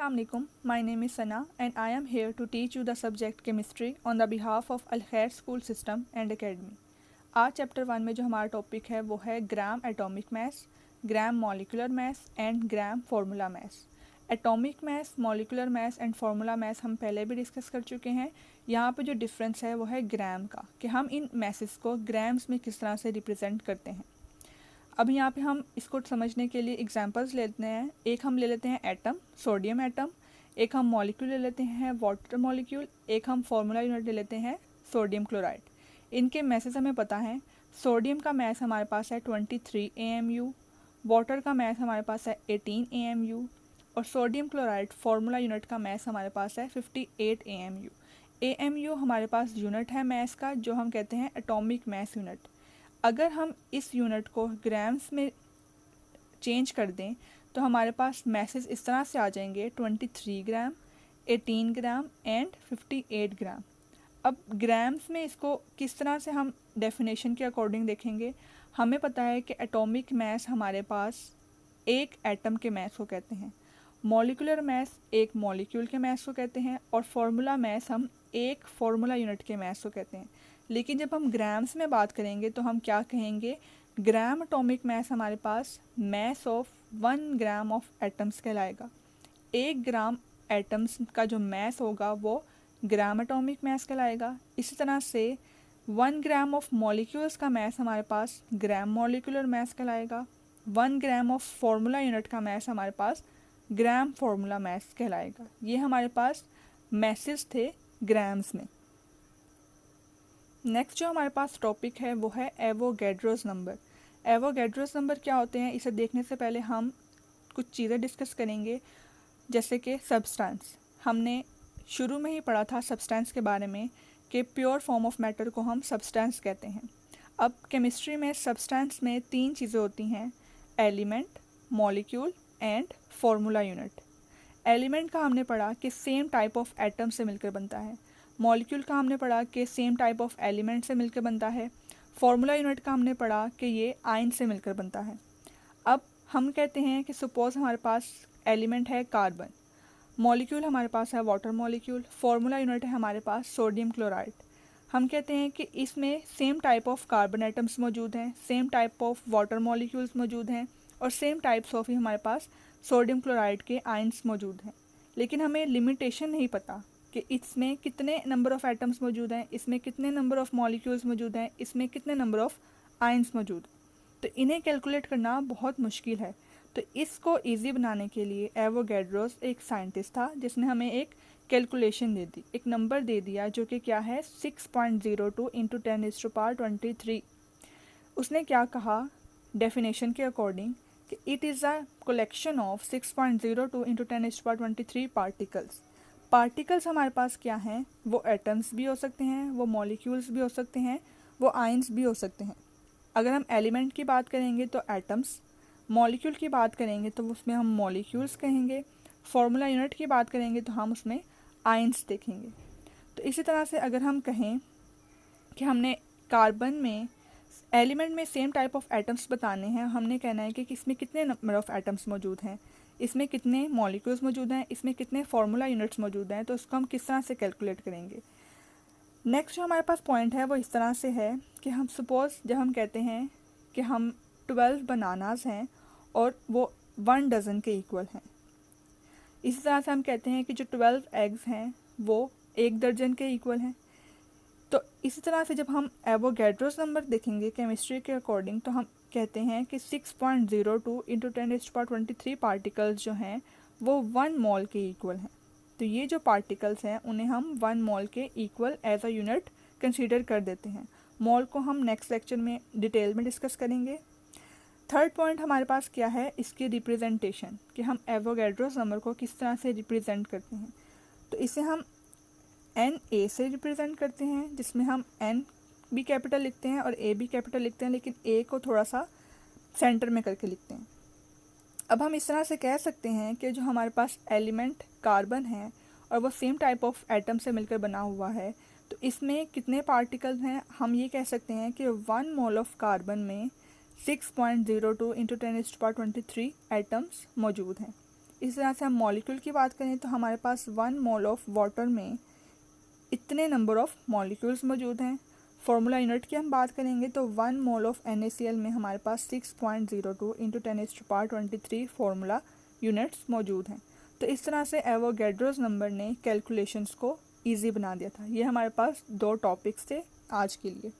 Assalamualaikum. My name is Sana and I am here to teach you the subject chemistry on the behalf of Al Khair School System and Academy. आज chapter 1 में जो हमारा topic है वो है gram atomic mass, gram molecular mass and gram formula mass. Atomic mass, molecular mass and formula mass हम पहले भी डिस्कस कर चुके हैं। यहाँ पे जो डिफरेंस है वो है ग्राम का, कि हम इन मैसेस को ग्राम्स में किस तरह से रिप्रेजेंट करते हैं। अब यहाँ पे हम इसको समझने के लिए एग्जांपल्स लेते हैं। एक हम ले लेते हैं एटम, सोडियम एटम, एक हम मॉलिक्यूल ले लेते हैं वाटर मॉलिक्यूल, एक हम फार्मूला यूनिट ले लेते हैं सोडियम क्लोराइड। इनके मैसेज हमें पता है। सोडियम का मैस हमारे पास है 23 AMU, वाटर का मैस हमारे पास है 18 AMU और सोडियम क्लोराइड फार्मूला यूनिट का मैस हमारे पास है 58 AMU। AMU हमारे पास यूनिट है मैस का, जो हम कहते हैं एटॉमिक मैस यूनिट। अगर हम इस यूनिट को ग्राम्स में चेंज कर दें तो हमारे पास मैसेज इस तरह से आ जाएंगे 23 ग्राम, 18 ग्राम एंड 58 ग्राम। अब ग्राम्स में इसको किस तरह से हम डेफिनेशन के अकॉर्डिंग देखेंगे। हमें पता है कि एटॉमिक मैस हमारे पास एक एटम के मैस को कहते हैं, मॉलिक्यूलर मैस एक मॉलिक्यूल के मैस को कहते हैं और फार्मूला मैस हम एक फार्मूला यूनिट के मैस को कहते हैं। लेकिन जब हम ग्राम्स में बात करेंगे तो हम क्या कहेंगे, ग्राम एटॉमिक मैस हमारे पास mass of 1 gram of atoms कहलाएगा। 1 ग्राम एटम्स का जो मैस होगा वो ग्राम एटॉमिक मैस कहलाएगा। इसी तरह से 1 ग्राम ऑफ मॉलिक्यूल्स का मैस हमारे पास ग्राम मॉलिक्यूलर मैस कहलाएगा। 1 ग्राम ऑफ फार्मूला यूनिट का मैस हमारे पास ग्राम फार्मूला मैस कहलाएगा। ये हमारे पास मैसेज थे ग्राम्स में। नेक्स्ट जो हमारे पास टॉपिक है वो है एवोगैड्रोस नंबर। एवोगैड्रोस नंबर क्या होते हैं, इसे देखने से पहले हम कुछ चीज़ें डिस्कस करेंगे, जैसे कि सब्सटेंस। हमने शुरू में ही पढ़ा था सब्सटेंस के बारे में कि प्योर फॉर्म ऑफ मैटर को हम सब्सटेंस कहते हैं। अब केमिस्ट्री में सब्सटेंस में 3 चीज़ें होती हैं, element, molecule and formula unit. Element का हमने पढ़ा कि सेम टाइप ऑफ एटम से मिलकर बनता है। मॉलिक्यूल का हमने पढ़ा कि सेम टाइप ऑफ एलिमेंट से मिलकर बनता है। फार्मूला यूनिट का हमने पढ़ा कि ये आयन से मिलकर बनता है। अब हम कहते हैं कि सपोज हमारे पास एलिमेंट है कार्बन, मॉलिक्यूल हमारे पास है वाटर मॉलिक्यूल, फार्मूला यूनिट है हमारे पास सोडियम क्लोराइड। हम कहते हैं कि इसमें same type of carbon atoms मौजूद हैं, same type of water molecules मौजूद हैं और सेम टाइप्स ऑफ ही हमारे पास सोडियम क्लोराइड के आयन्स मौजूद हैं। लेकिन हमें लिमिटेशन नहीं पता कि इसमें कितने नंबर ऑफ़ एटम्स मौजूद हैं, इसमें कितने नंबर ऑफ़ मॉलिक्यूल्स मौजूद हैं, इसमें कितने नंबर ऑफ़ आयन्स मौजूद। तो इन्हें कैलकुलेट करना बहुत मुश्किल है। तो इसको इजी बनाने के लिए एवोगैड्रोस एक साइंटिस्ट था जिसने हमें एक कैलकुलेशन दे दी, एक नंबर दे दिया जो कि क्या है 6.02 इंटू 10⁻23। उसने क्या कहा डेफिनेशन के अकॉर्डिंग कि it is a collection of 6.02 into 10⁻23 particles. Particles हमारे पास क्या हैं, वो एटम्स भी हो सकते हैं, वो मॉलिक्यूल्स भी हो सकते हैं, वो आयन्स भी हो सकते हैं। अगर हम एलिमेंट की बात करेंगे तो एटम्स, मॉलिक्यूल की बात करेंगे तो उसमें हम मॉलिक्यूल्स कहेंगे, फार्मूला यूनिट की बात करेंगे तो हम उसमें आयन्स देखेंगे। तो इसी तरह से अगर हम कहें कि हमने कार्बन में एलिमेंट में सेम टाइप ऑफ एटम्स बताने हैं, हमने कहना है कि इसमें कितने नंबर ऑफ़ एटम्स मौजूद हैं, इसमें कितने मॉलिक्यूल्स मौजूद हैं, इसमें कितने फार्मूला यूनिट्स मौजूद हैं, तो उसको हम किस तरह से कैलकुलेट करेंगे। नेक्स्ट जो हमारे पास पॉइंट है वो इस तरह से है कि हम सपोज़ जब हम कहते हैं कि हम 12 बनानास हैं और वो 1 डज़न के इक्वल हैं, इसी तरह से हम कहते हैं कि जो 12 एग्स हैं वो 1 दर्जन के इक्वल हैं। तो इसी तरह से जब हम एवोगैड्रोस नंबर देखेंगे केमिस्ट्री के अकॉर्डिंग तो हम कहते हैं कि 6.02 इंटू 10⁻23 पार्टिकल्स जो हैं वो 1 मोल के इक्वल हैं। तो ये जो पार्टिकल्स हैं उन्हें हम 1 मोल के equal as a unit consider कर देते हैं। मोल को हम नेक्स्ट लेक्चर में डिटेल में डिस्कस करेंगे। थर्ड पॉइंट हमारे पास क्या है, इसकी रिप्रेजेंटेशन, कि हम एवोगैड्रोस नंबर को किस तरह से रिप्रेजेंट करते हैं। तो इसे हम NA से रिप्रेजेंट करते हैं, जिसमें हम N भी कैपिटल लिखते हैं और A भी कैपिटल लिखते हैं, लेकिन A को थोड़ा सा सेंटर में करके लिखते हैं। अब हम इस तरह से कह सकते हैं कि जो हमारे पास एलिमेंट कार्बन है और वो सेम टाइप ऑफ एटम से मिलकर बना हुआ है, तो इसमें कितने पार्टिकल्स हैं, हम ये कह सकते हैं कि 1 मोल ऑफ कार्बन में 6.02 इंटू 10⁻23 एटम्स मौजूद हैं। इस तरह से हम मॉलिक्यूल की बात करें तो हमारे पास 1 मोल ऑफ वाटर में इतने नंबर ऑफ मॉलिक्यूल्स मौजूद हैं। फार्मूला यूनिट की हम बात करेंगे तो 1 मोल ऑफ NaCl में हमारे पास 6.02 × 10⁻23 फार्मूला यूनिट्स मौजूद हैं। तो इस तरह से एवोगैड्रोस नंबर ने कैलकुलेशंस को ईजी बना दिया था। ये हमारे पास 2 टॉपिक्स थे आज के लिए।